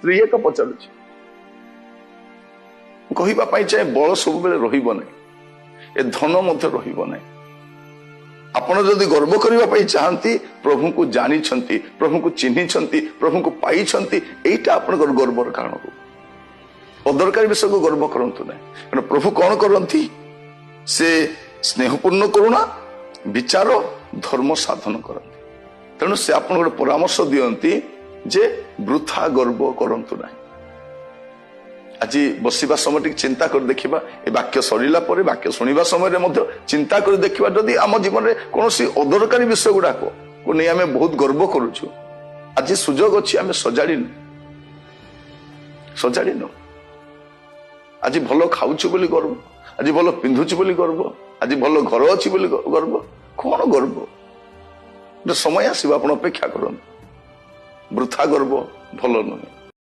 ସ୍ତ୍ରୀ ଏକ ପଚାରୁଛି। କହିବା ପାଇଁ ଚାହେଁ ବଳ ସବୁବେଳେ ରହିବ ନାହିଁ, ଏ ଧନ ମଧ୍ୟ ରହିବ ନାହିଁ। ଆପଣ ଯଦି ଗର୍ବ କରିବା ପାଇଁ ଚାହାନ୍ତି, ପ୍ରଭୁଙ୍କୁ ଜାଣିଛନ୍ତି, ପ୍ରଭୁଙ୍କୁ ଚିହ୍ନିଛନ୍ତି, ପ୍ରଭୁଙ୍କୁ ପାଇଛନ୍ତି, ଏଇଟା ଆପଣଙ୍କର ଗର୍ବର କାରଣ ହଉ। ଅଦରକାରୀ ବିଷୟକୁ ଗର୍ବ କରନ୍ତୁ ନାହିଁ। କାରଣ ପ୍ରଭୁ କଣ କରନ୍ତି? ସେ ସ୍ନେହପୂର୍ଣ୍ଣ କରୁଣା, ବିଚାର, ଧର୍ମ ସାଧନ କରନ୍ତି। ତେଣୁ ସେ ଆପଣଙ୍କର ପରାମର୍ଶ ଦିଅନ୍ତି ଯେ ବୃଥା ଗର୍ବ କରନ୍ତୁ ନାହିଁ। ଆଜି ବସିବା ସମୟ ଟିକେ ଚିନ୍ତା କରି ଦେଖିବା, ଏ ବାକ୍ୟ ସରିଲା ପରେ ବାକ୍ୟ ଶୁଣିବା ସମୟରେ ମଧ୍ୟ ଚିନ୍ତା କରି ଦେଖିବା, ଯଦି ଆମ ଜୀବନରେ କୌଣସି ଅଦରକାରୀ ବିଷୟ ଗୁଡାକୁ ନେଇ ଆମେ ବହୁତ ଗର୍ବ କରୁଛୁ, ଆଜି ସୁଯୋଗ ଅଛି ଆମେ ସଜାଡ଼ିନୁ। ଆଜି ଭଲ ଖାଉଛୁ ବୋଲି ଗର୍ବ, ଆଜି ଭଲ ପିନ୍ଧୁଛୁ ବୋଲି ଗର୍ବ, ଆଜି ଭଲ ଘର ଅଛି ବୋଲି ଗର୍ବ। କଣ ଗର୍ବ? ସମୟ ଆସିବ, ଆପଣ ଅପେକ୍ଷା କରନ୍ତୁ। ବୃଥା ଗର୍ବ ଭଲ ନୁହେଁ।